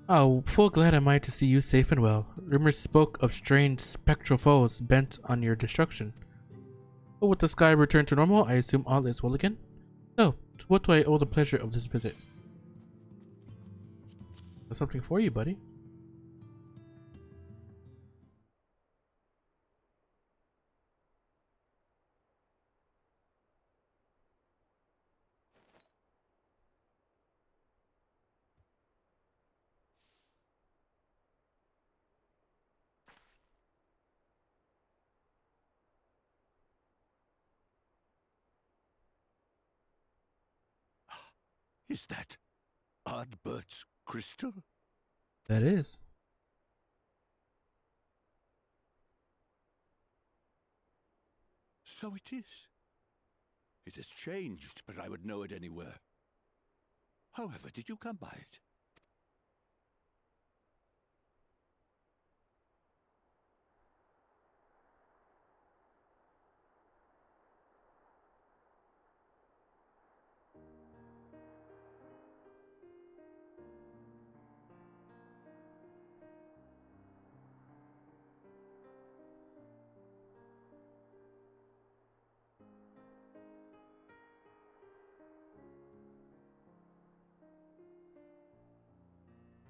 Oh, full glad am I to see you safe and well. Rumors spoke of strange spectral foes bent on your destruction. But with the sky returned to normal, I assume all is well again? So, to what do I owe the pleasure of this visit? There's something for you, buddy. Is that Ardbert's crystal? That is. So it is. It has changed, but I would know it anywhere. However, did you come by it?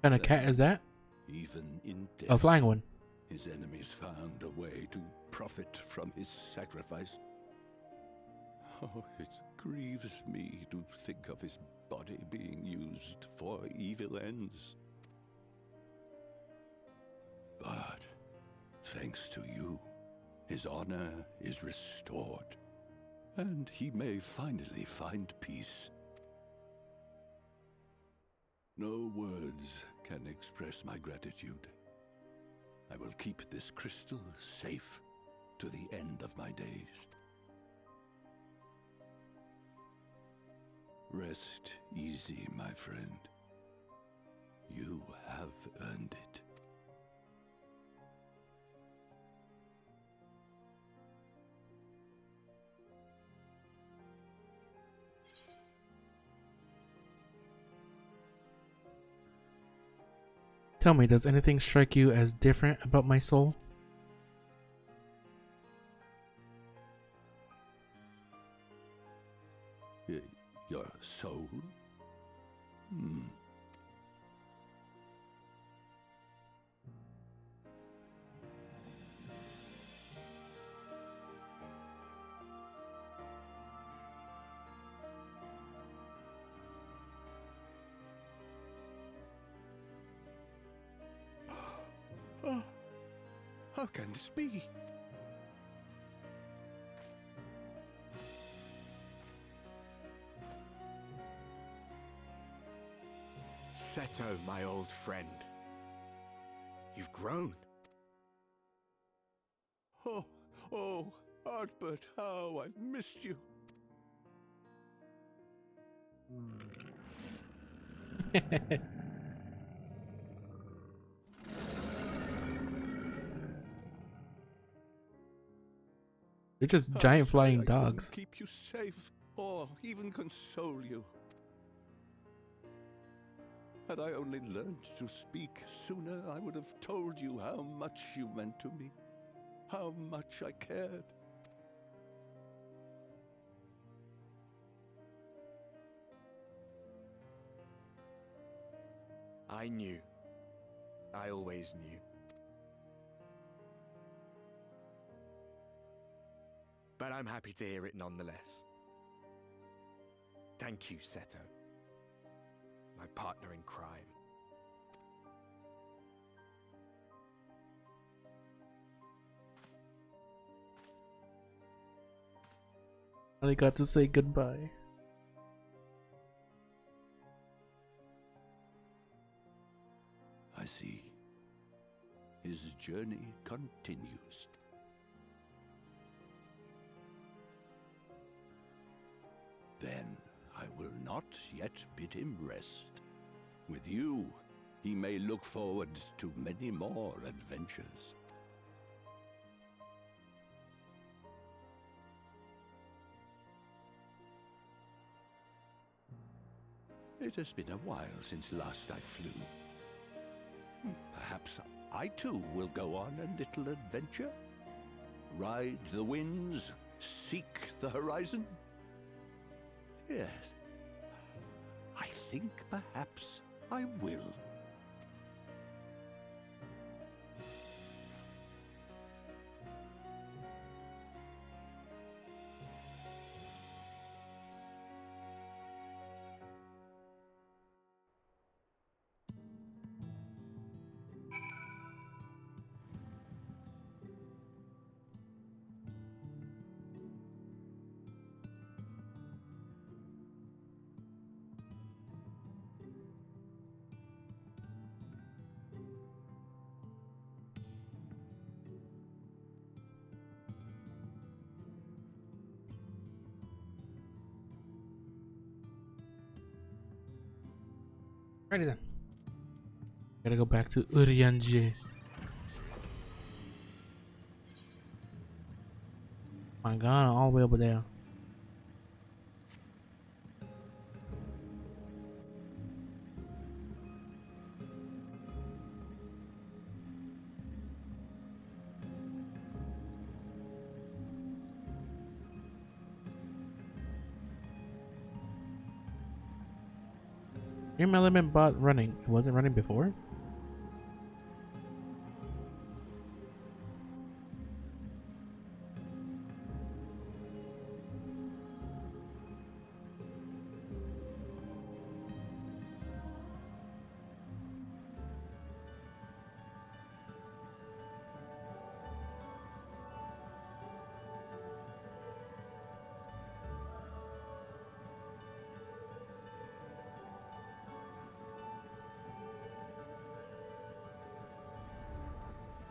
What kind of cat is that? Even in death, A flying one. his enemies found a way to profit from his sacrifice. Oh, it grieves me to think of his body being used for evil ends. But thanks to you, his honor is restored, and he may finally find peace. No words can express my gratitude. I will keep this crystal safe to the end of my days. Rest easy, my friend. You have earned it. Tell me, does anything strike you as different about my soul? Your soul? Hmm. Oh, how can this be? Seto, my old friend. You've grown. Oh, Ardbert, how I've missed you. They're just I'm giant sorry flying I couldn't dogs. keep you safe or even console you. Had I only learned to speak sooner, I would have told you how much you meant to me, how much I cared. I knew. I always knew. But I'm happy to hear it nonetheless. Thank you, Seto. My partner in crime. I got to say goodbye. I see. His journey continues. Then I will not yet bid him rest. With you, he may look forward to many more adventures. It has been a while since last I flew. perhaps I too will go on a little adventure? Ride the winds, seek the horizon? Yes, I think perhaps I will. Alrighty then. Gotta go back to Urianji. My god, all the way over there. Dream element bot running. It wasn't running before?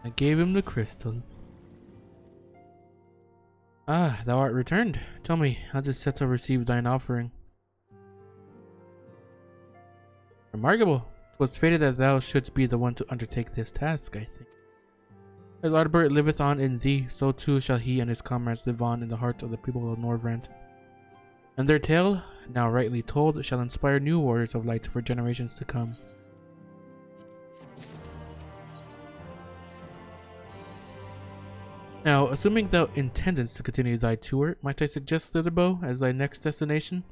I gave him the crystal. Ah, thou art returned. Tell me, how did Seto receive thine offering? Remarkable. 'Twas fated that thou shouldst be the one to undertake this task, I think. As Ardbert liveth on in thee, so too shall he and his comrades live on in the hearts of the people of Norvrant. And their tale, now rightly told, shall inspire new warriors of light for generations to come. Now, assuming thou intendest to continue thy tour, might I suggest Slitherbow as thy next destination?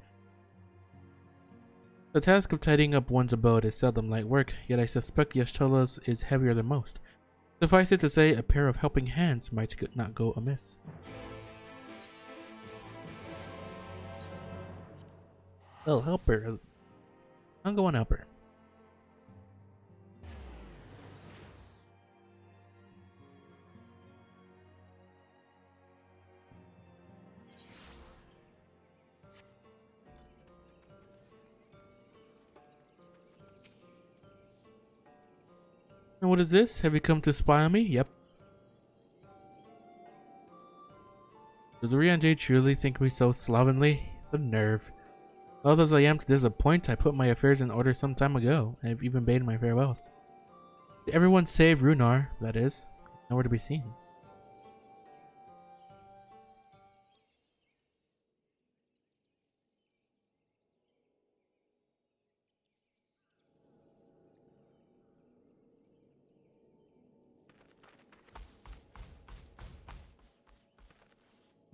The task of tidying up one's abode is seldom light work, yet I suspect Yashtola's is heavier than most. Suffice it to say, a pair of helping hands might not go amiss. Oh, help her. I'm going to help her. And what is this? Have you come to spy on me? Yep. Does Rianjay truly think me so slovenly? The nerve. Loath as I am to disappoint, I put my affairs in order some time ago. I have even bade my farewells. Everyone save Runar, that is. Nowhere to be seen.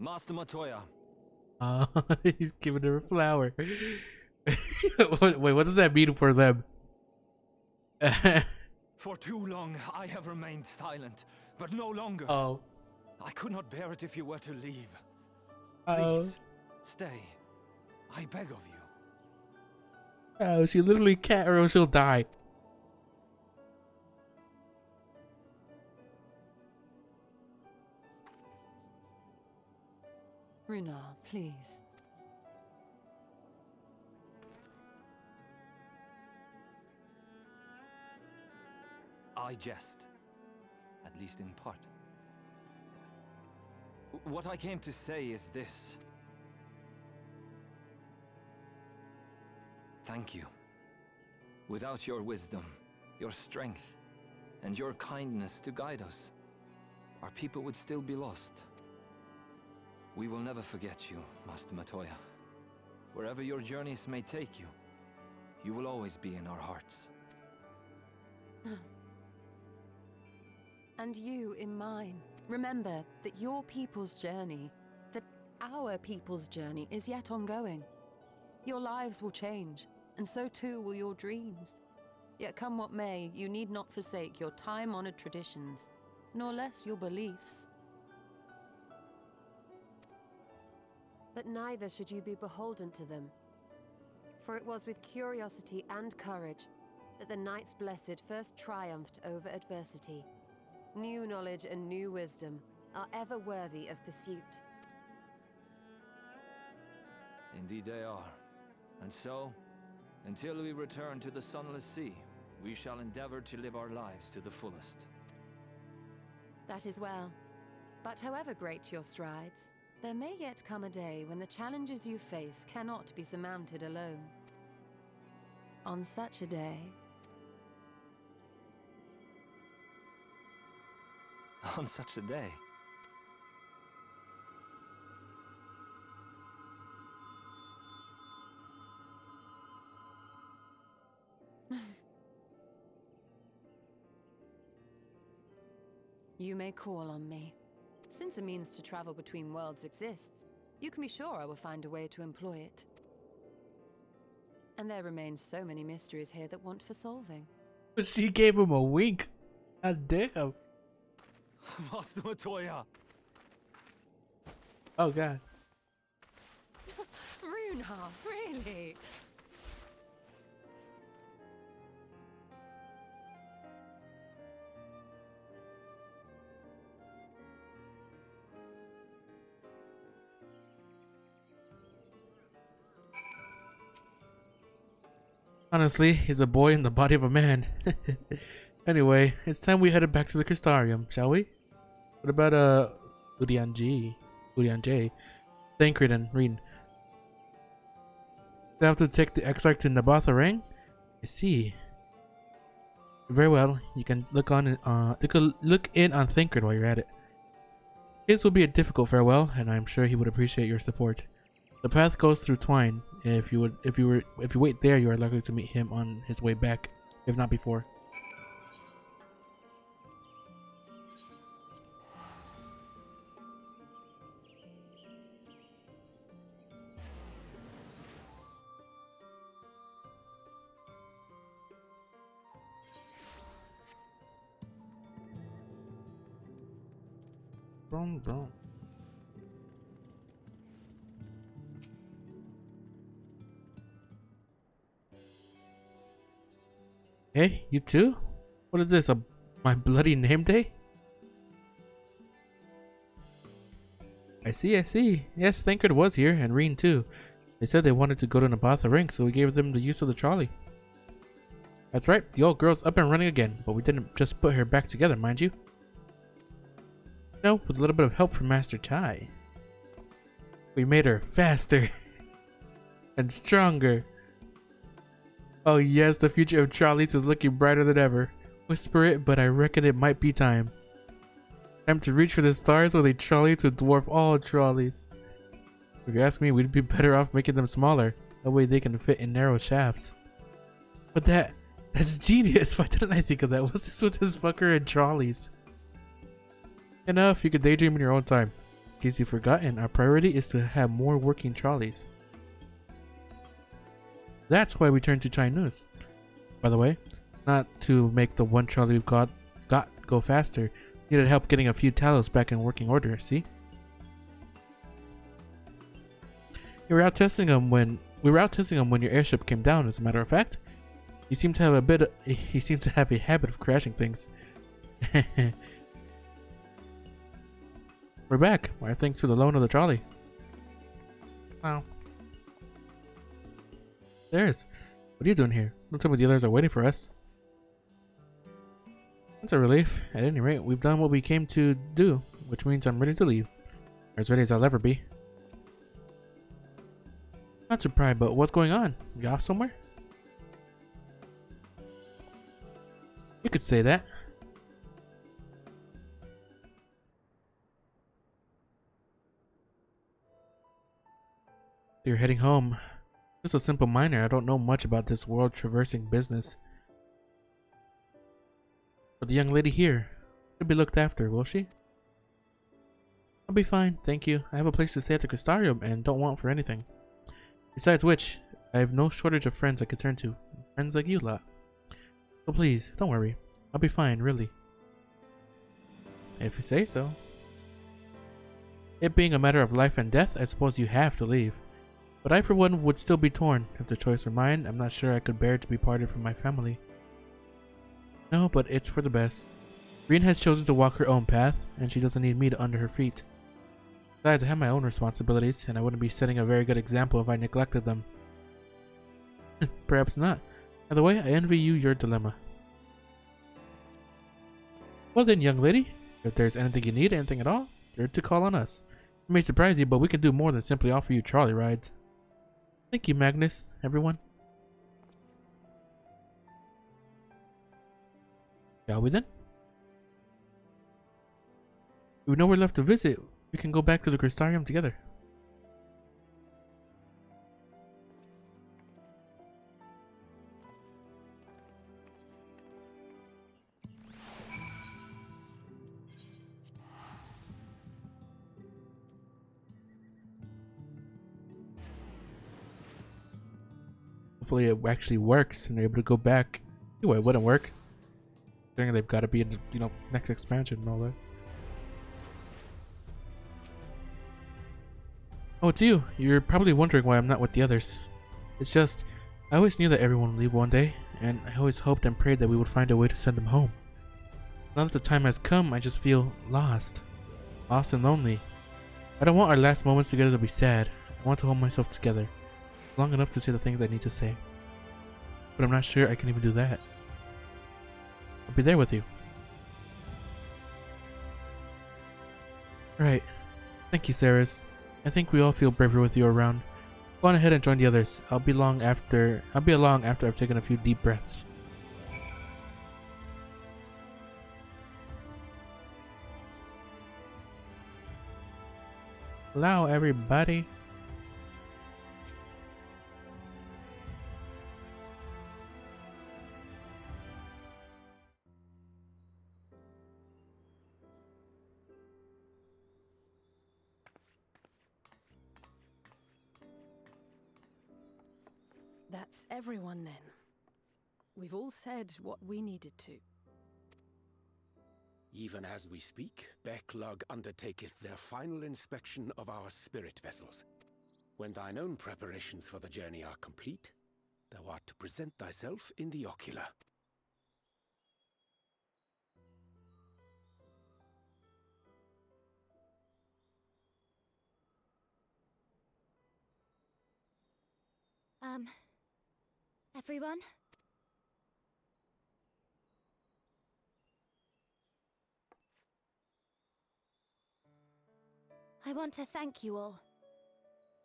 Master Matoya. He's giving her a flower. Wait, what does that mean for them? For too long I have remained silent, but no longer. Oh. I could not bear it if you were to leave. Oh. Please, stay. I beg of you. Oh, she literally can't or else she'll die. Runar, please. I jest, at least in part. What I came to say is this. Thank you. Without your wisdom, your strength, and your kindness to guide us, our people would still be lost. We will never forget you, Master Matoya. Wherever your journeys may take you, you will always be in our hearts. And you in mine. Remember that your people's journey, that our people's journey is yet ongoing. Your lives will change, and so too will your dreams. Yet come what may, you need not forsake your time-honored traditions, nor less your beliefs. But neither should you be beholden to them. For it was with curiosity and courage that the Knights Blessed first triumphed over adversity. New knowledge and new wisdom are ever worthy of pursuit. Indeed they are. And so, until we return to the Sunless Sea, we shall endeavor to live our lives to the fullest. That is well. But however great your strides, there may yet come a day when the challenges you face cannot be surmounted alone. On such a day... On such a day. You may call on me. Since a means to travel between worlds exists, you can be sure I will find a way to employ it. And there remain so many mysteries here that want for solving. But she gave him a wink. God damn. Master Matoya! Oh god. Runar, really? Honestly, he's a boy in the body of a man. Anyway, it's time we headed back to the Crystarium, shall we? What about Udian J, Thancred and Reen? They have to take the XIV to Nabatha Ring? I see. Very well, you can look in on Thancred while you're at it. His will be a difficult farewell, and I'm sure he would appreciate your support. The path goes through Twine. If you wait there, you are likely to meet him on his way back, if not before. Brum, brum. Hey, you too? What is this, my bloody name day? I see. Yes, Thancred was here, and Reen too. They said they wanted to go to Nabatha Ring, so we gave them the use of the trolley. That's right, the old girl's up and running again, but we didn't just put her back together, mind you. No, with a little bit of help from Master Chai. We made her faster and stronger. Oh yes, the future of trolleys was looking brighter than ever. Whisper it, but I reckon it might be time. Time to reach for the stars with a trolley to dwarf all trolleys. If you ask me, we'd be better off making them smaller. That way they can fit in narrow shafts. But that's genius. Why didn't I think of that? What's this with this fucker and trolleys? Enough, you can daydream in your own time. In case you've forgotten, our priority is to have more working trolleys. That's why we turned to Chinese. By the way, not to make the one trolley we've got go faster. Needed help getting a few Talos back in working order, see? We were out testing them when your airship came down, as a matter of fact. He seemed to have a habit of crashing things. We're back. Why, thanks to the loan of the trolley. Wow. There's. What are you doing here? Don't tell me the others are waiting for us. That's a relief. At any rate, we've done what we came to do, which means I'm ready to leave. As ready as I'll ever be. Not surprised, but what's going on? You off somewhere? You could say that. You're heading home. Just a simple miner. I don't know much about this world traversing business. But the young lady here, She'll be looked after, will she? I'll be fine, thank you. I have a place to stay at the Crystarium and don't want for anything. Besides which, I have no shortage of friends I could turn to. Friends like you lot. So please, don't worry. I'll be fine, really. If you say so. It being a matter of life and death, I suppose you have to leave. But I for one would still be torn. If the choice were mine, I'm not sure I could bear to be parted from my family. No, but it's for the best. Green has chosen to walk her own path, and she doesn't need me to under her feet. Besides, I have my own responsibilities, and I wouldn't be setting a very good example if I neglected them. Perhaps not. By the way, I envy you your dilemma. Well then, young lady, if there's anything you need, anything at all, you're to call on us. It may surprise you, but we can do more than simply offer you trolley rides. Thank you, Magnus, everyone. Shall we then? If we know we're left to visit, we can go back to the Crystarium together. Hopefully it actually works and they're able to go back. Anyway, it wouldn't work. They've got to be in the, next expansion and all that. Oh, it's you. You're probably wondering why I'm not with the others. It's just, I always knew that everyone would leave one day, and I always hoped and prayed that we would find a way to send them home. Now that the time has come, I just feel lost. Lost and lonely. I don't want our last moments together to be sad. I want to hold myself together. Long enough to say the things I need to say. But I'm not sure I can even do that. I'll be there with you. Right. Thank you, Saris. I think we all feel braver with you around. Go on ahead and join the others. I'll be along after I've taken a few deep breaths. Hello, everybody. That's everyone then. We've all said what we needed to. Even as we speak, Backlog undertaketh their final inspection of our spirit vessels. When thine own preparations for the journey are complete, thou art to present thyself in the ocular. Everyone? I want to thank you all,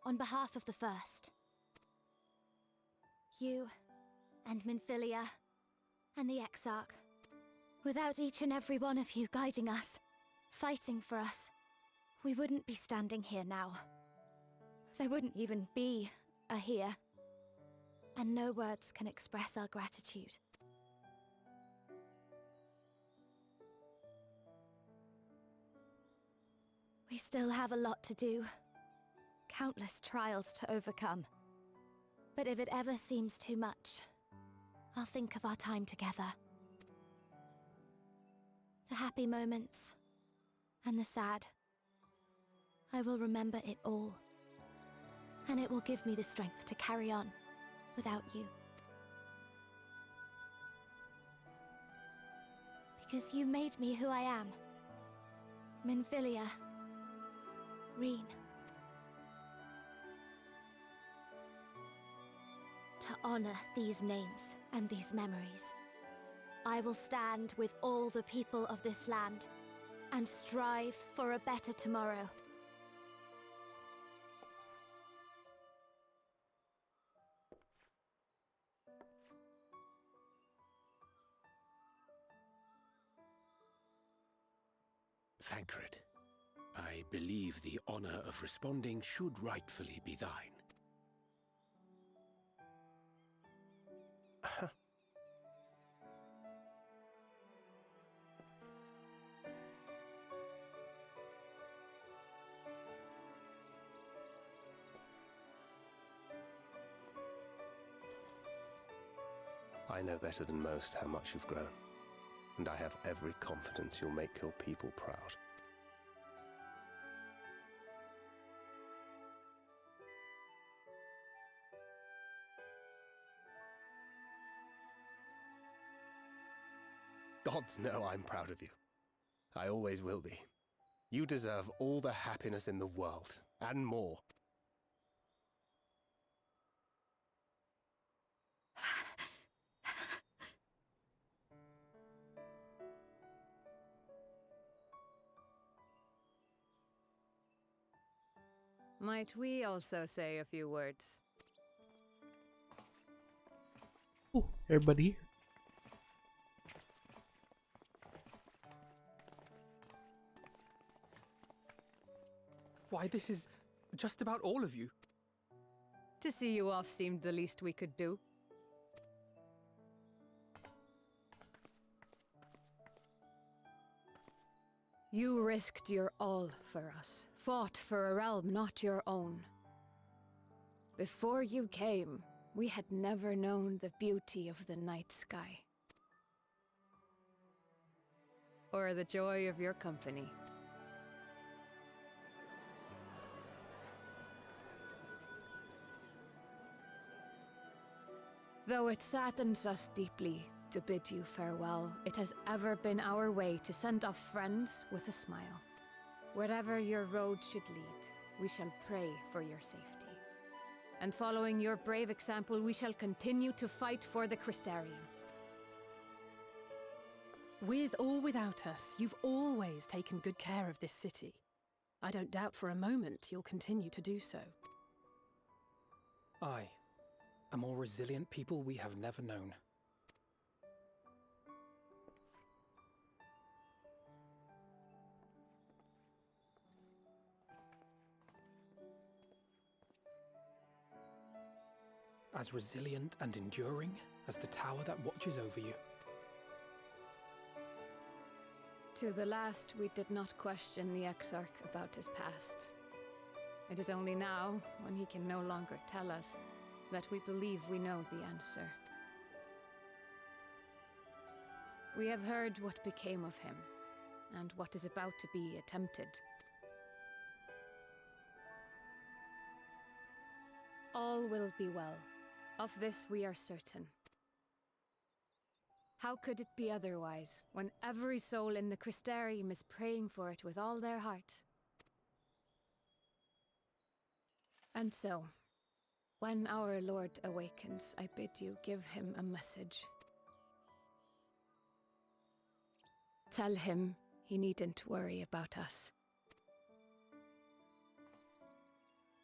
on behalf of the First. You, and Minfilia, and the Exarch. Without each and every one of you guiding us, fighting for us, we wouldn't be standing here now. There wouldn't even be a here. And no words can express our gratitude. We still have a lot to do. Countless trials to overcome. But if it ever seems too much, I'll think of our time together. The happy moments, and the sad. I will remember it all. And it will give me the strength to carry on without you. Because you made me who I am. Minfilia. Reen. To honor these names and these memories, I will stand with all the people of this land and strive for a better tomorrow. Thancred, I believe the honor of responding should rightfully be thine. I know better than most how much you've grown, and I have every confidence you'll make your people proud. Gods know I'm proud of you. I always will be. You deserve all the happiness in the world, and more. Might we also say a few words? Oh, everybody. Why, this is just about all of you. To see you off seemed the least we could do. You risked your all for us, fought for a realm not your own. Before you came, we had never known the beauty of the night sky. Or the joy of your company. Though it saddens us deeply to bid you farewell, it has ever been our way to send off friends with a smile. Wherever your road should lead, we shall pray for your safety. And following your brave example, we shall continue to fight for the Crystarium. With or without us, you've always taken good care of this city. I don't doubt for a moment you'll continue to do so. Aye. A more resilient people we have never known. As resilient and enduring as the tower that watches over you. To the last, we did not question the Exarch about his past. It is only now, when he can no longer tell us, that we believe we know the answer. We have heard what became of him, and what is about to be attempted. All will be well. Of this we are certain. How could it be otherwise, when every soul in the Crystarium is praying for it with all their heart? And so, when our Lord awakens, I bid you give him a message. Tell him he needn't worry about us.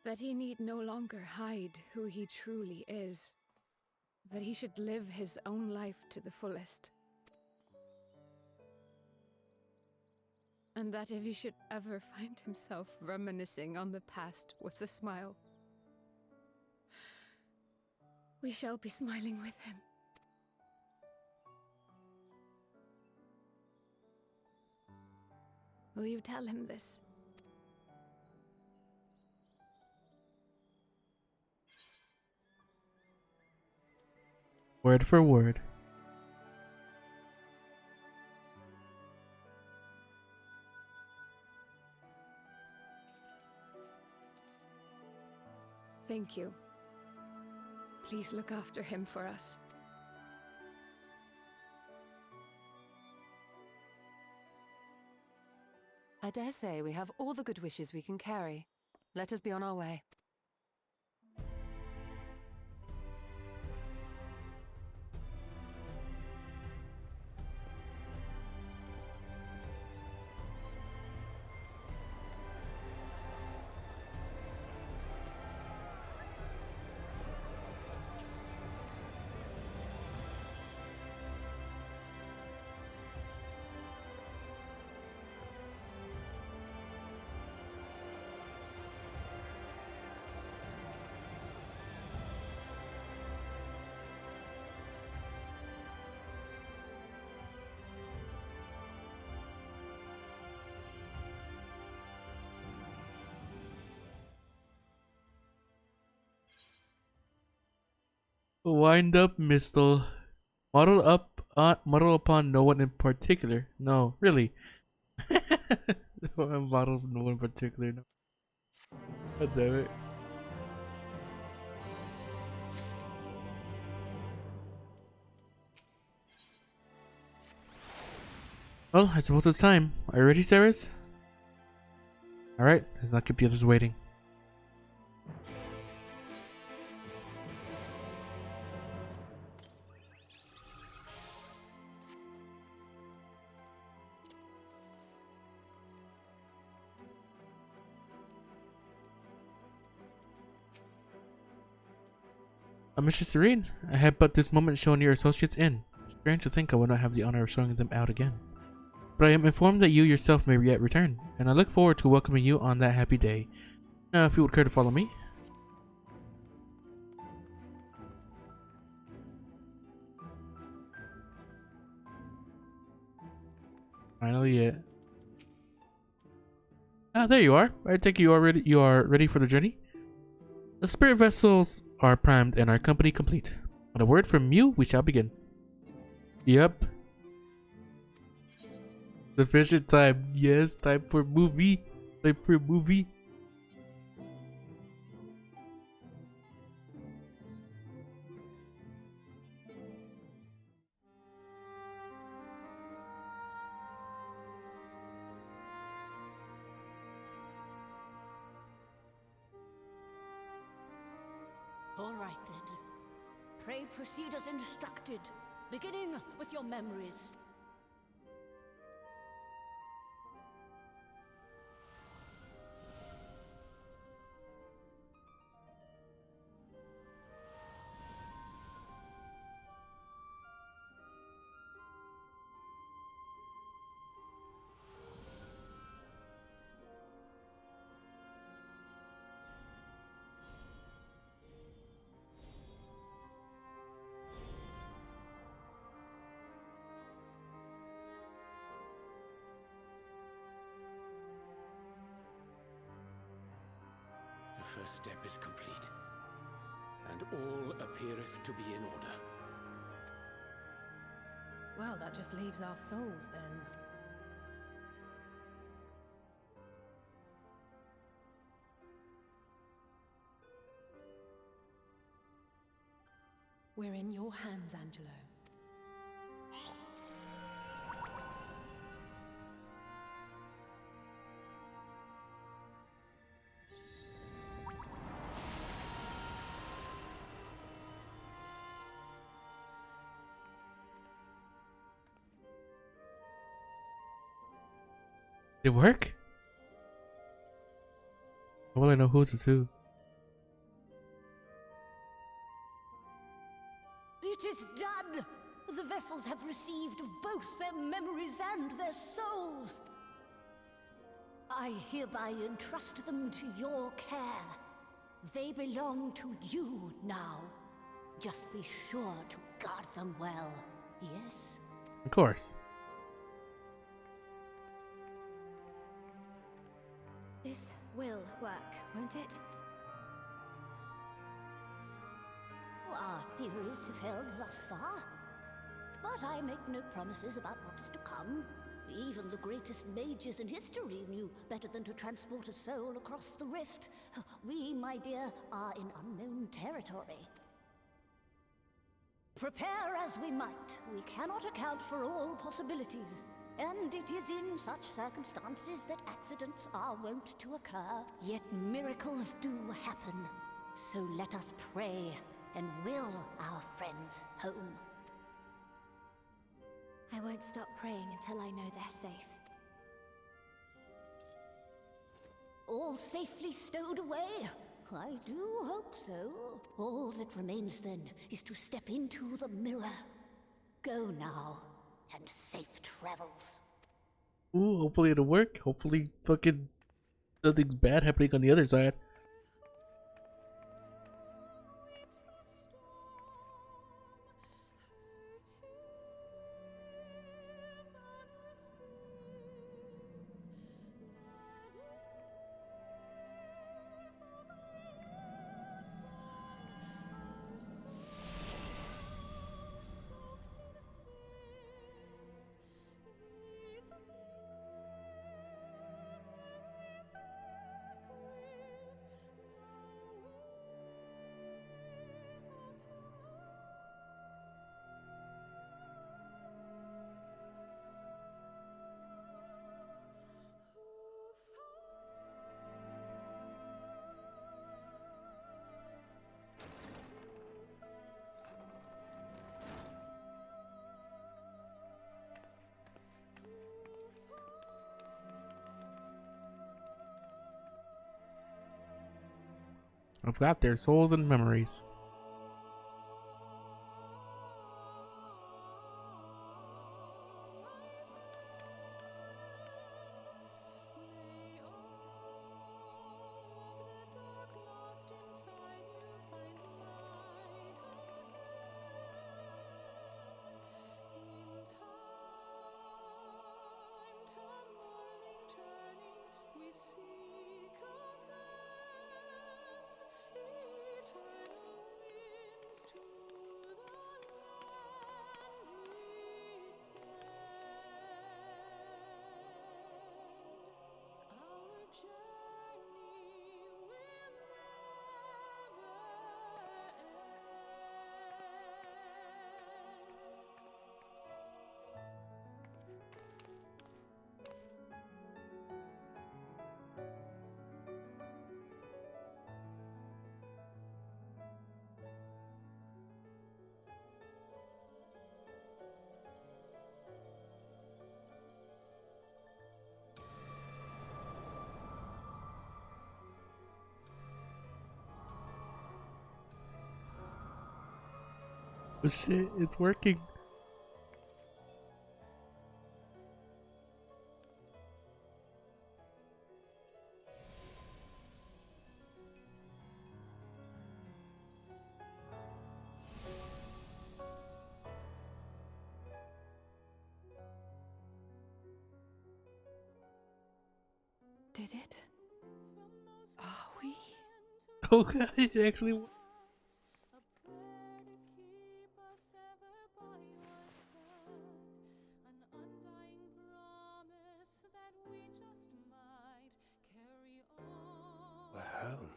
That he need no longer hide who he truly is. That he should live his own life to the fullest. And that if he should ever find himself reminiscing on the past with a smile, we shall be smiling with him. Will you tell him this? Word for word. Thank you. Please look after him for us. I dare say we have all the good wishes we can carry. Let us be on our way. Wind up, Mistle. Model upon no one in particular. No, really. Model no one in particular. No. God damn it. Well, I suppose it's time. Are you ready, Ceres? Alright, let's not keep the others waiting. Mr. Serene, I have but this moment shown your associates in. Strange to think I will not have the honor of showing them out again. But I am informed that you yourself may yet return, and I look forward to welcoming you on that happy day. Now, if you would care to follow me. Finally, yeah. Ah, there you are. I take it you are ready for the journey? The spirit vessels are primed and our company complete. On a word from you, we shall begin. Yep. Sufficient time. Yes, time for movie. Time for movie. All right then. Pray proceed as instructed, beginning with your memories. The first step is complete, and all appeareth to be in order. Well, that just leaves our souls then. We're in your hands, Angelo. Did it work? How will I know whose is who? It is done! The vessels have received both their memories and their souls. I hereby entrust them to your care. They belong to you now. Just be sure to guard them well, yes? Of course. This will work, won't it? Our theories have held thus far, but I make no promises about what is to come. Even the greatest mages in history knew better than to transport a soul across the rift. We, my dear, are in unknown territory. Prepare as we might, we cannot account for all possibilities. And it is in such circumstances that accidents are wont to occur. Yet miracles do happen. So let us pray and will our friends home. I won't stop praying until I know they're safe. All safely stowed away? I do hope so. All that remains then is to step into the mirror. Go now, and safe travels. Ooh, hopefully it'll work. Hopefully fucking nothing's bad happening on the other side. I've got their souls and memories. Oh shit, it's working. Did it? Are we? Oh god, it actually worked. We're home.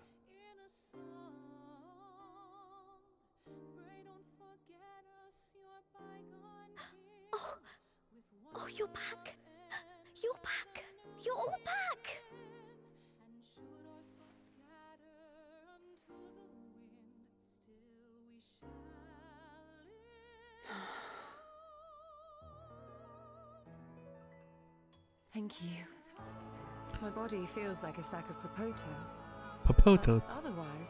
Oh, oh, you're back. You're back. You're all back. Thank you. My body feels like a sack of popotos. Popotos. But otherwise,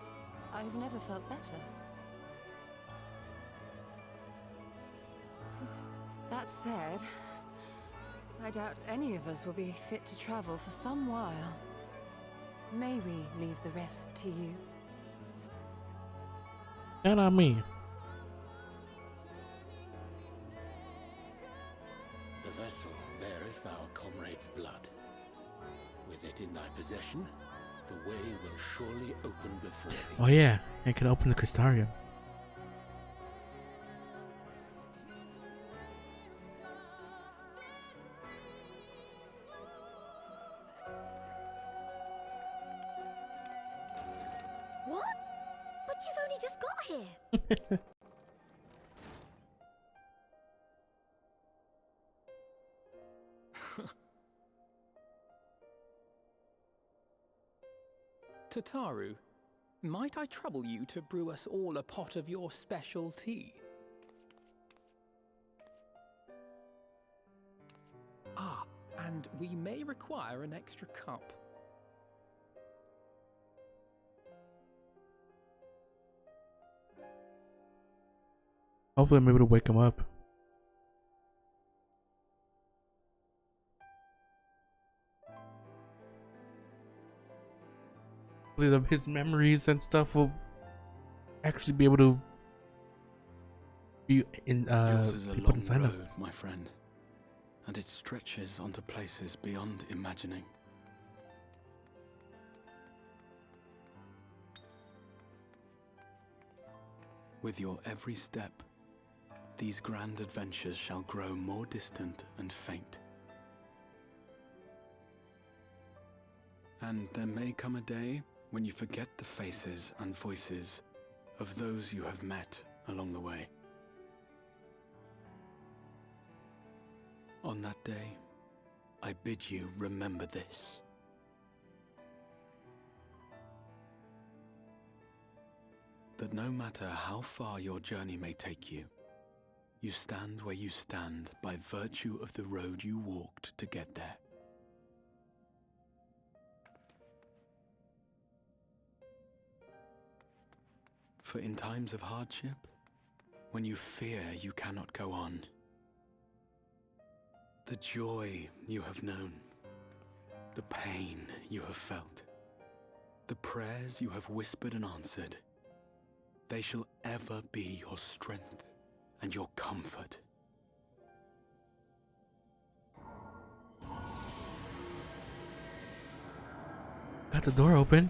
I've never felt better. That said, I doubt any of us will be fit to travel for some while. May we leave the rest to you? And on me. The vessel beareth our comrade's blood. With it in thy possession, the way will surely open before thee. Oh yeah, it can open the Crystarium. What? But you've only just got here. Tataru, might I trouble you to brew us all a pot of your special tea? Ah, and we may require an extra cup. Hopefully I'm able to wake him up. Hopefully his memories and stuff will actually be able to be in Yours is a be put long inside him. road, my friend, and it stretches onto places beyond imagining. With your every step, these grand adventures shall grow more distant and faint. And there may come a day when you forget the faces and voices of those you have met along the way. On that day, I bid you remember this. That no matter how far your journey may take you, you stand where you stand by virtue of the road you walked to get there. for in times of hardship, when you fear you cannot go on. The joy you have known, the pain you have felt, the prayers you have whispered and answered, they shall ever be your strength and your comfort. Got the door open.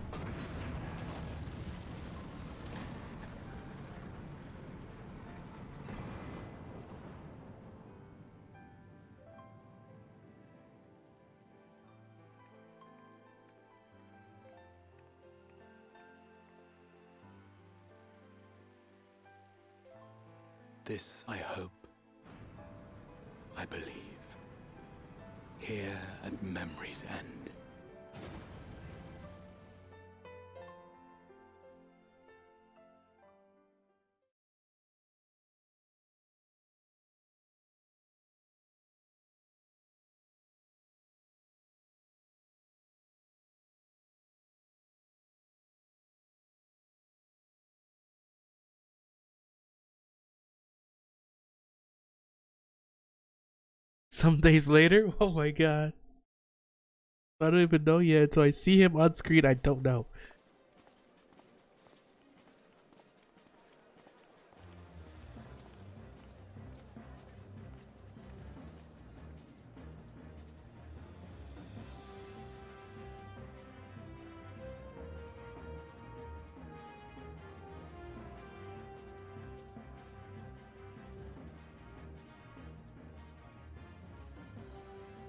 This I hope, I believe, here at memory's end. Some days later, oh my god. I don't even know yet until I see him on screen. I don't know.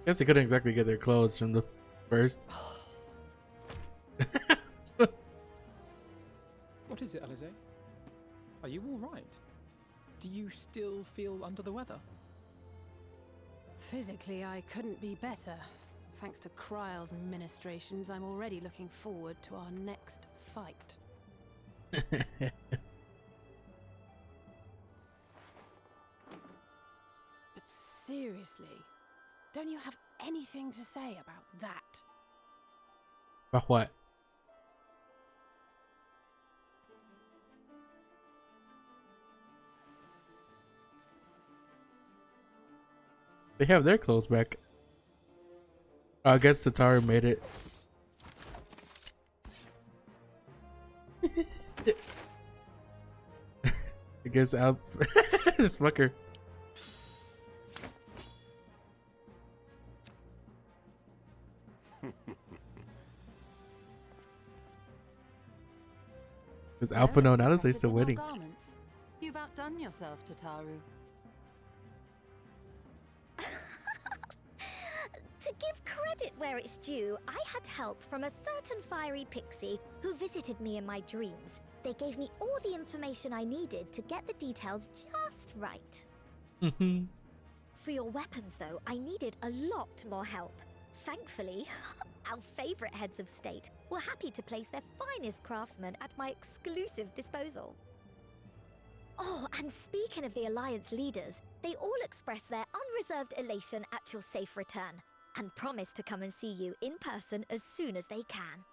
Guess they couldn't exactly get their clothes from the first. What is it, Alize? Are you all right? Do you still feel under the weather? Physically, I couldn't be better. Thanks to Kryle's ministrations, I'm already looking forward to our next fight. But seriously, don't you have anything to say about that? About what? They have their clothes back. I guess Tataru made it. I guess Al this fucker. Is Alpha known now? They still winning. You've outdone yourself, Tataru. To give credit where it's due, I had help from a certain fiery pixie who visited me in my dreams. They gave me all the information I needed to get the details just right. For your weapons, though, I needed a lot more help. Thankfully, our favorite heads of state were happy to place their finest craftsmen at my exclusive disposal. Oh, and speaking of the Alliance leaders, they all expressed their unreserved elation at your safe return, and promise to come and see you in person as soon as they can.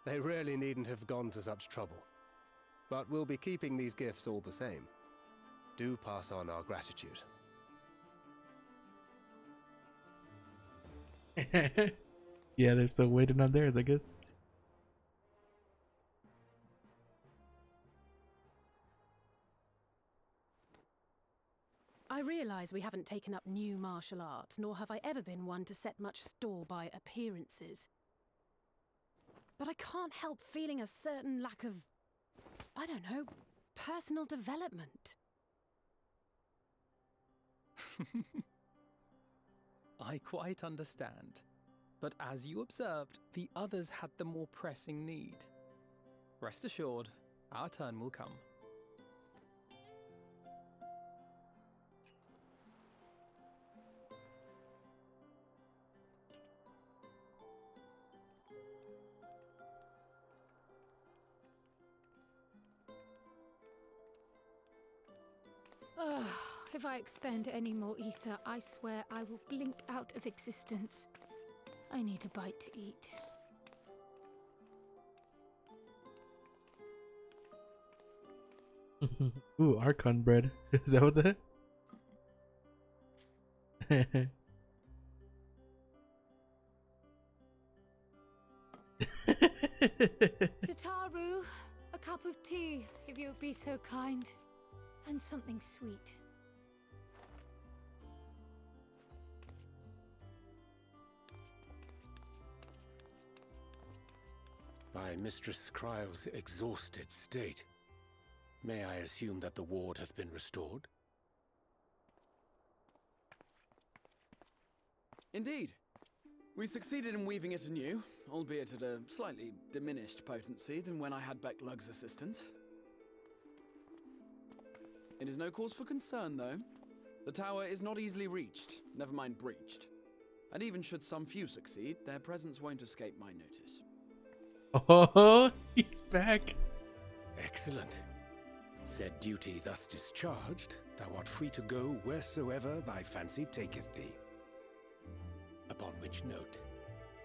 They really needn't have gone to such trouble. But we'll be keeping these gifts all the same. Do pass on our gratitude. Yeah, they're still waiting on theirs, I guess. I realise we haven't taken up new martial arts, nor have I ever been one to set much store by appearances. But I can't help feeling a certain lack of, I don't know, personal development. I quite understand. But as you observed, the others had the more pressing need. Rest assured, our turn will come. If I expend any more ether, I swear I will blink out of existence. I need a bite to eat. Ooh, Archon bread. Is that what that? Tataru, a cup of tea, if you would be so kind. And something sweet. By Mistress Kryle's exhausted state, may I assume that the ward hath been restored? Indeed. We succeeded in weaving it anew, albeit at a slightly diminished potency than when I had Becklug's assistance. It is no cause for concern, though. The tower is not easily reached, never mind breached. And even should some few succeed, their presence won't escape my notice. Oh, he's back. Excellent. Said duty thus discharged, thou art free to go wheresoever thy fancy taketh thee. Upon which note,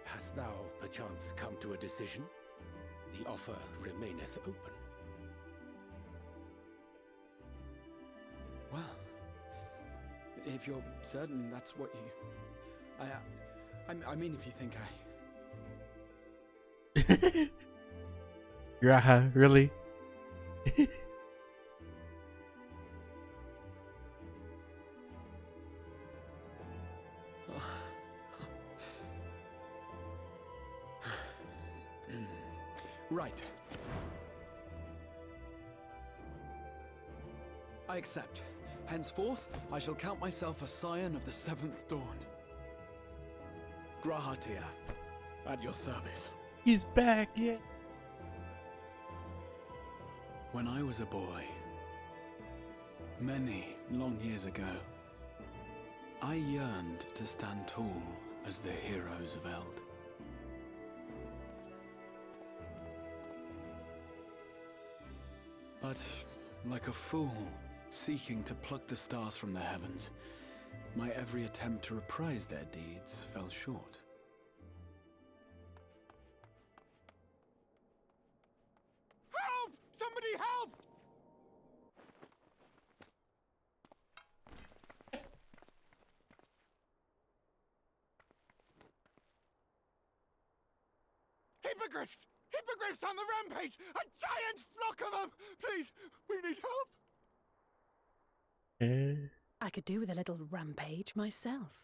hast thou perchance come to a decision? The offer remaineth open. Well, if you're certain that's what you... I mean, if you think Yeah, really? Right. I accept. Henceforth, I shall count myself a scion of the seventh dawn. Grahatia, at your service. He's back, yeah. When I was a boy, many long years ago, I yearned to stand tall as the heroes of Eld. But, like a fool seeking to pluck the stars from the heavens, my every attempt to reprise their deeds fell short. Help! Somebody help! Hippogriffs! Hippogriffs on the rampage! A giant flock of them! Please, we need help! I could do with a little rampage myself.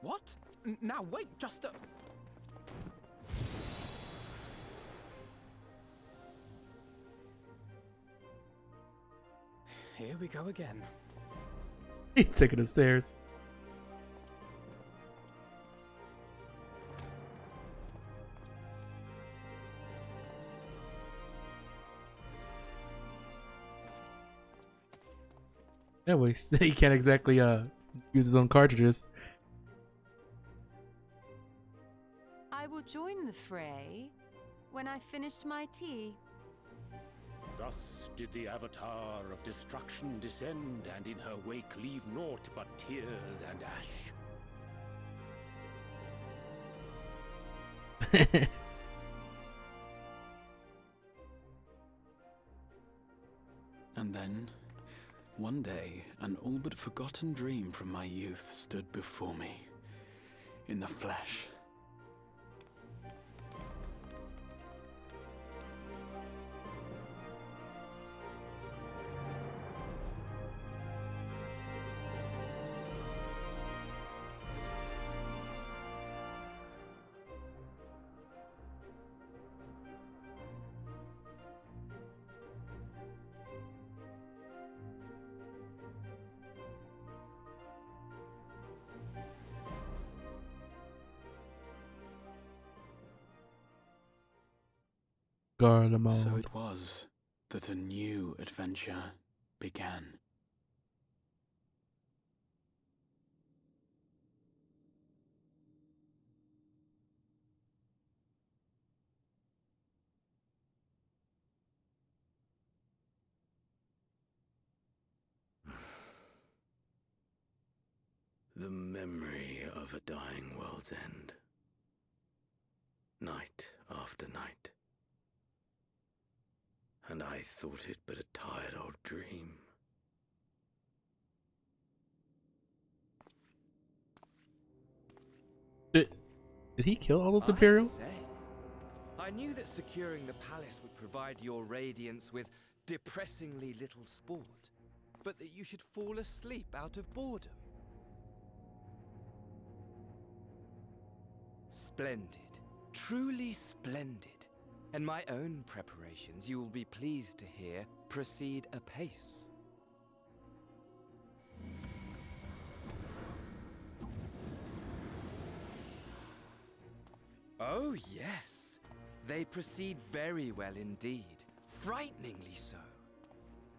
What? Now wait, just a... Here we go again. He's taking the stairs. Yeah, well, he can't exactly use his own cartridges. I will join the fray when I've finished my tea. Thus did the Avatar of Destruction descend, and in her wake leave naught but tears and ash. And then, one day, an all but forgotten dream from my youth stood before me, in the flesh. Garlemald. So it was that a new adventure began. The memory of a dying world's end. Night after night. and I thought it but a tired old dream. Did he kill all those I Imperials? say, I knew that securing the palace would provide your radiance with depressingly little sport, but that you should fall asleep out of boredom. Splendid. Truly splendid. And my own preparations, you will be pleased to hear, proceed apace. Oh, yes. They proceed very well indeed. Frighteningly so.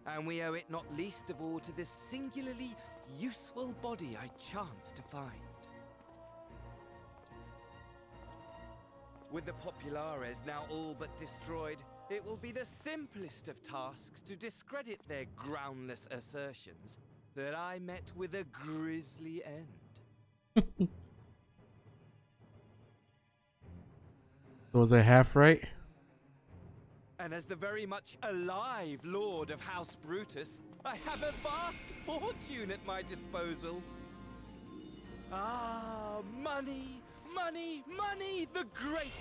And we owe it not least of all to this singularly useful body I chanced to find. With the Populares now all but destroyed, it will be the simplest of tasks to discredit their groundless assertions that I met with a grisly end. Was I half right? And as the very much alive Lord of House Brutus, I have a vast fortune at my disposal. Ah, money, money, money, the great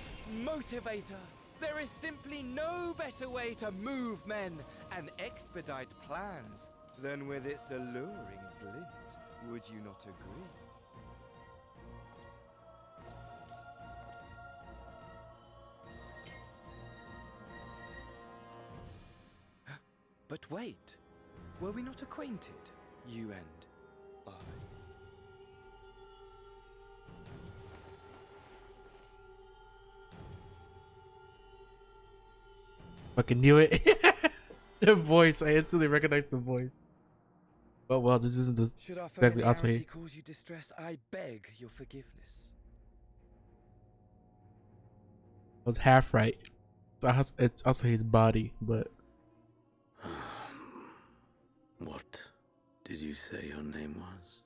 motivator. There is simply no better way to move men and expedite plans than with its alluring glint. Would you not agree? But wait, were we not acquainted, you and I? Fucking knew it. The voice, I instantly recognized the voice. But well, this isn't this Should our exactly familiarity Asahi. cause you distress, I beg your forgiveness. I was half right. It's also his body, but What did you say your name was?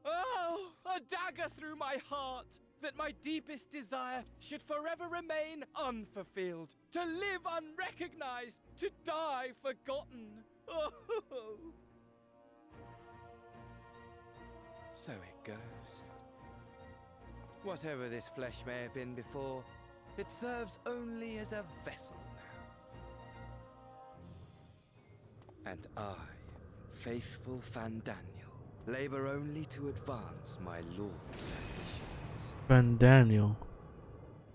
Oh, a dagger through my heart, that my deepest desire should forever remain unfulfilled, to live unrecognized, to die forgotten. Oh. So it goes. Whatever this flesh may have been before, it serves only as a vessel now. And I, faithful Fandaniel, labor only to advance my lord's ambitions. Van Daniel.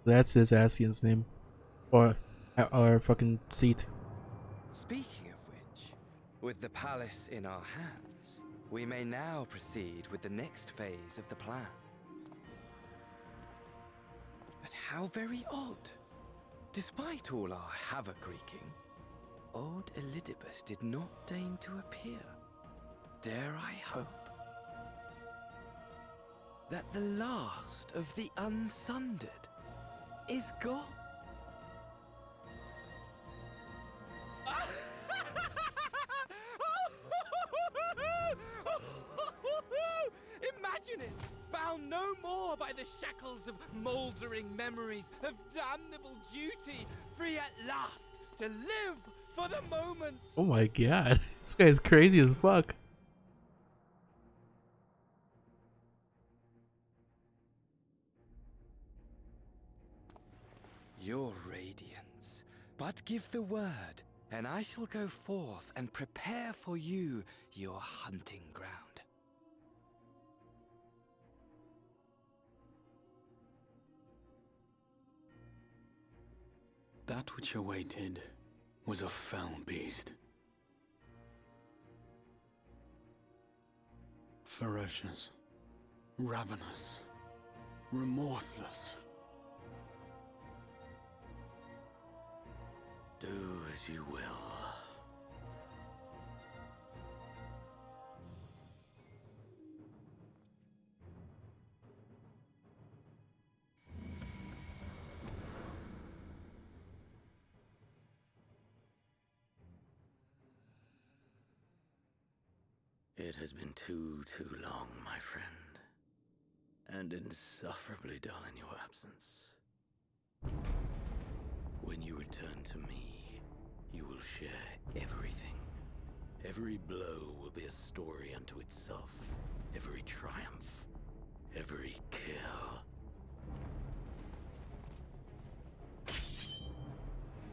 That's his Asian's name. Or fucking seat. Speaking of which, with the palace in our hands, we may now proceed with the next phase of the plan. But how very odd. Despite all our havoc-wreaking, old Elidibus did not deign to appear. Dare I hope that the last of the unsundered is gone? Imagine it! Bound no more by the shackles of mouldering memories of damnable duty, free at last to live for the moment! Oh my god. This guy's crazy as fuck. Your radiance. But give the word, and I shall go forth and prepare for you your hunting ground. That which awaited was a fell beast. Ferocious, ravenous, remorseless. Do as you will. It has been too long, my friend, and insufferably dull in your absence. When return to me, you will share everything. Every blow will be a story unto itself. Every triumph, every kill.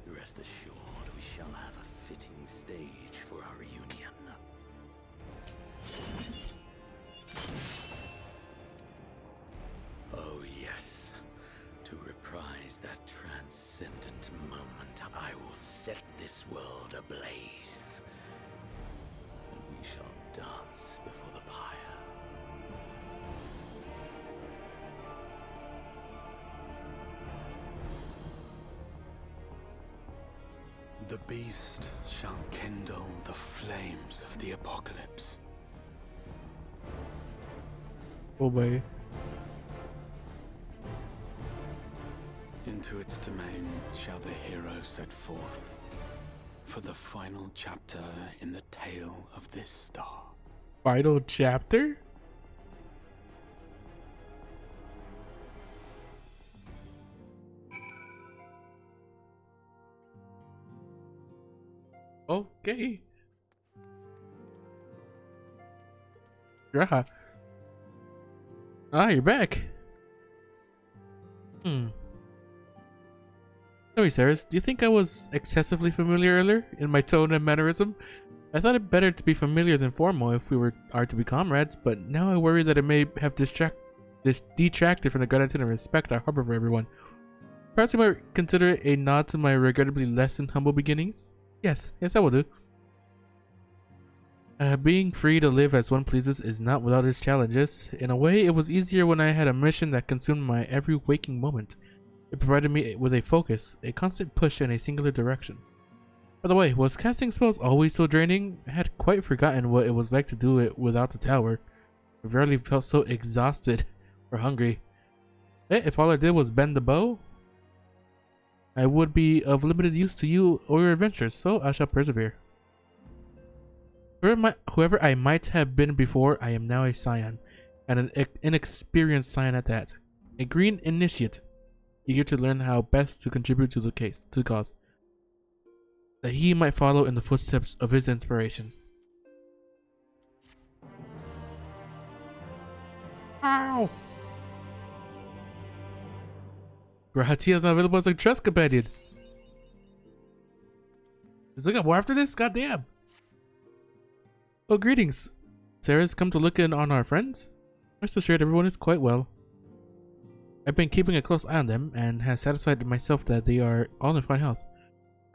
Rest assured, we shall have a fitting stage for our reunion. Oh yes, to reprise that transcendent moment, I will set this world ablaze. And we shall dance before the pyre. The beast shall kindle the flames of the apocalypse. Oh boy. Into its domain shall the hero set forth for the final chapter in the tale of this star. Final chapter? Okay. Yeah. Ah, you're back. Tell me, Saris, do you think I was excessively familiar earlier in my tone and mannerism? I thought it better to be familiar than formal if we are to be comrades, but now I worry that it may have detracted from the gratitude and respect I harbor for everyone. Perhaps you might consider it a nod to my regrettably less than humble beginnings? Yes, I will do. Being free to live as one pleases is not without its challenges. In a way, it was easier when I had a mission that consumed my every waking moment. It provided me with a focus, a constant push in a singular direction. By the way, was casting spells always so draining? I had quite forgotten what it was like to do it without the tower. I rarely felt so exhausted or hungry. If all I did was bend the bow, I would be of limited use to you or your adventures, so I shall persevere. Whoever I might have been before, I am now a scion, and an inexperienced scion at that. A green initiate, eager to learn how best to contribute to the cause, that he might follow in the footsteps of his inspiration. Ow! Gratia is not available as a trust companion. Is there more after this? Goddamn! Oh, greetings. Sarah's come to look in on our friends? Rest assured, everyone is quite well. I've been keeping a close eye on them and have satisfied myself that they are all in fine health.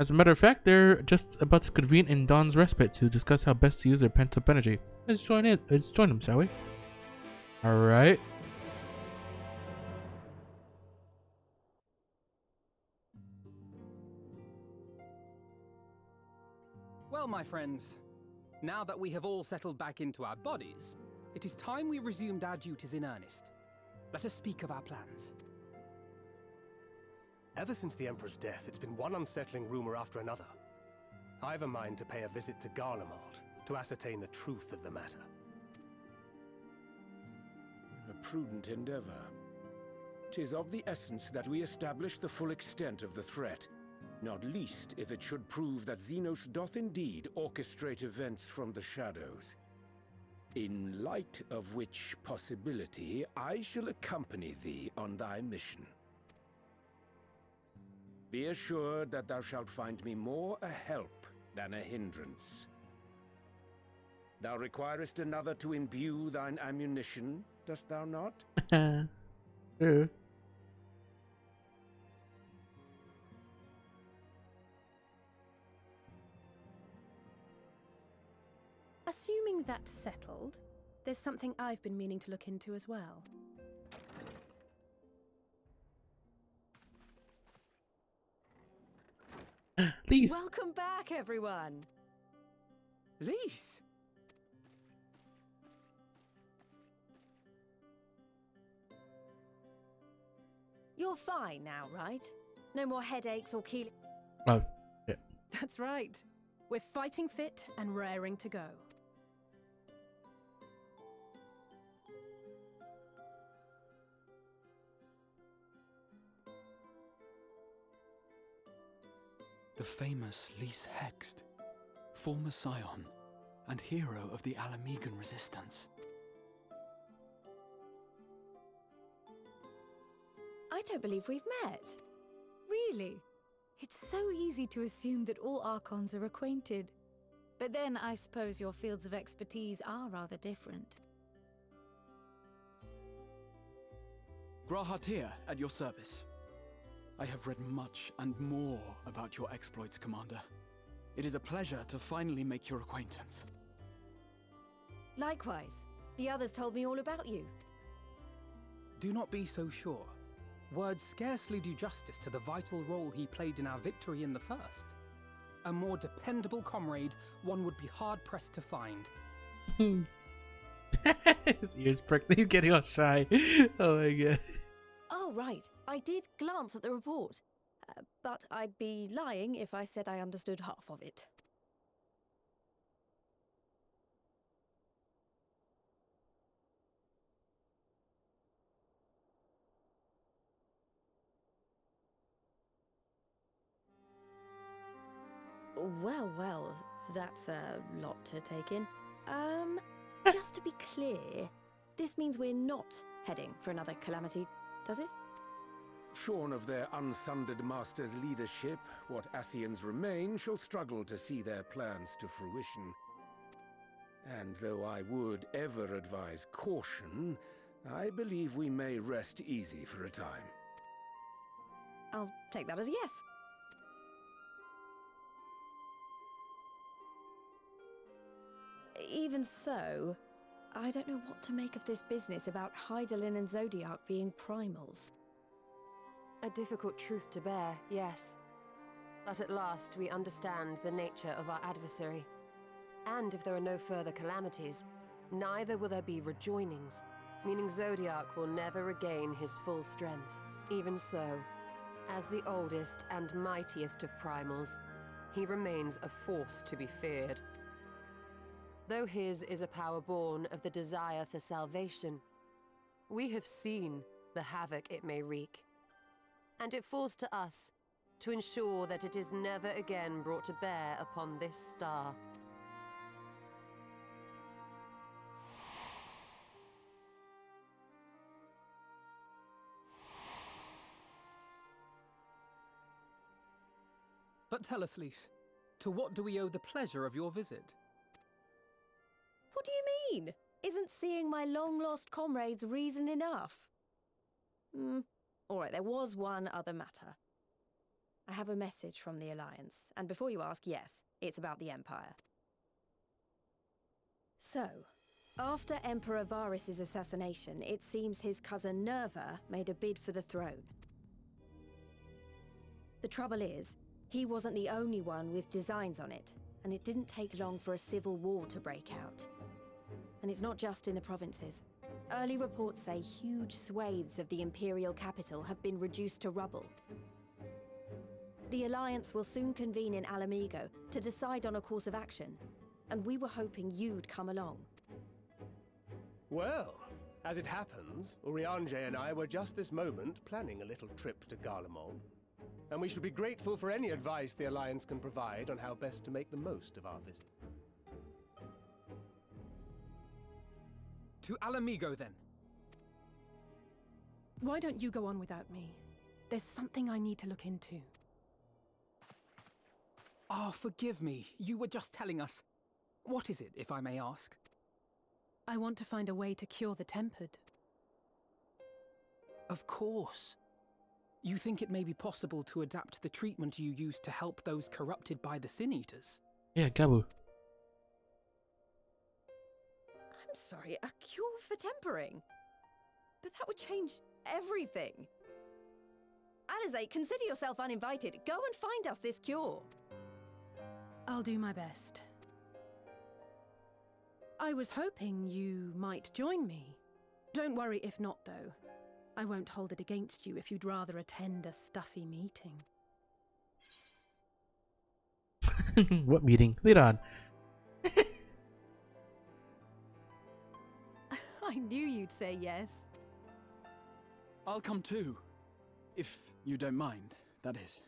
As a matter of fact, they're just about to convene in Dawn's Respite to discuss how best to use their pent-up energy. Let's join them, shall we? Alright. Well, my friends, now that we have all settled back into our bodies, it is time we resumed our duties in earnest. Let us speak of our plans. Ever since the Emperor's death, it's been one unsettling rumor after another. I've a mind to pay a visit to Garlemald to ascertain the truth of the matter. A prudent endeavor. 'Tis of the essence that we establish the full extent of the threat, not least if it should prove that Xenos doth indeed orchestrate events from the shadows. In light of which possibility, I shall accompany thee on thy mission. Be assured that thou shalt find me more a help than a hindrance. Thou requirest another to imbue thine ammunition, dost thou not? True. Assuming that's settled, there's something I've been meaning to look into as well. Lise! Welcome back, everyone! Lise! You're fine now, right? No more headaches or keel... Oh, yeah. That's right. We're fighting fit and raring to go. The famous Lys Hext, former scion and hero of the Alamegan resistance. I don't believe we've met. Really? It's so easy to assume that all Archons are acquainted. But then I suppose your fields of expertise are rather different. Grahatir, at your service. I have read much and more about your exploits, Commander. It is a pleasure to finally make your acquaintance. Likewise. The others told me all about you. Do not be so sure. Words scarcely do justice to the vital role he played in our victory in the First. A more dependable comrade one would be hard-pressed to find. His ears pricked. He's getting all shy. Oh my god. Oh, right. I did glance at the report. But I'd be lying if I said I understood half of it. Well, well, that's a lot to take in. Just to be clear, this means we're not heading for another calamity, does it? Shorn of their unsundered master's leadership, what Ascians remain shall struggle to see their plans to fruition. And though I would ever advise caution, I believe we may rest easy for a time. I'll take that as a yes. Even so, I don't know what to make of this business about Hydaelyn and Zodiac being primals. A difficult truth to bear, yes. But at last we understand the nature of our adversary. And if there are no further calamities, neither will there be rejoinings, meaning Zodiac will never regain his full strength. Even so, as the oldest and mightiest of primals, he remains a force to be feared. Though his is a power born of the desire for salvation, we have seen the havoc it may wreak. And it falls to us to ensure that it is never again brought to bear upon this star. But tell us, Lys, to what do we owe the pleasure of your visit? What do you mean? Isn't seeing my long-lost comrades reason enough? All right, there was one other matter. I have a message from the Alliance, and before you ask, yes, it's about the Empire. So, after Emperor Varys' assassination, it seems his cousin Nerva made a bid for the throne. The trouble is, he wasn't the only one with designs on it, and it didn't take long for a civil war to break out. And it's not just in the provinces. Early reports say huge swathes of the Imperial capital have been reduced to rubble. The Alliance will soon convene in Alamigo to decide on a course of action, and we were hoping you'd come along. Well, as it happens, Urianger and I were just this moment planning a little trip to Garlemald. And we should be grateful for any advice the Alliance can provide on how best to make the most of our visit. To Alamigo, then. Why don't you go on without me? There's something I need to look into. Oh, forgive me. You were just telling us. What is it, if I may ask? I want to find a way to cure the Tempered. Of course. You think it may be possible to adapt the treatment you use to help those corrupted by the Sin Eaters? Yeah, Gabu. I'm sorry, a cure for tempering? But that would change everything. Alizé, consider yourself uninvited. Go and find us this cure. I'll do my best. I was hoping you might join me. Don't worry if not, though. I won't hold it against you if you'd rather attend a stuffy meeting. What meeting? Lead on. I knew you'd say yes. I'll come too. If you don't mind, that is.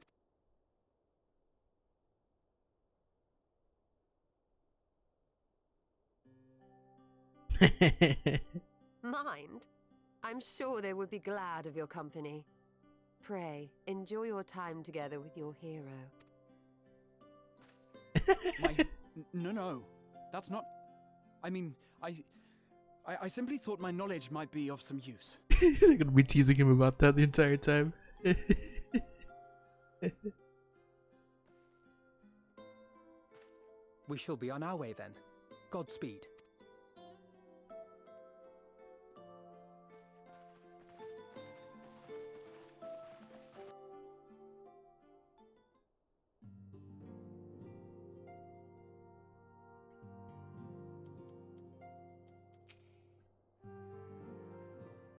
Mind? I'm sure they would be glad of your company. Pray, enjoy your time together with your hero. No. That's not... I mean, I simply thought my knowledge might be of some use. You're gonna be teasing him about that the entire time. We shall be on our way then. Godspeed.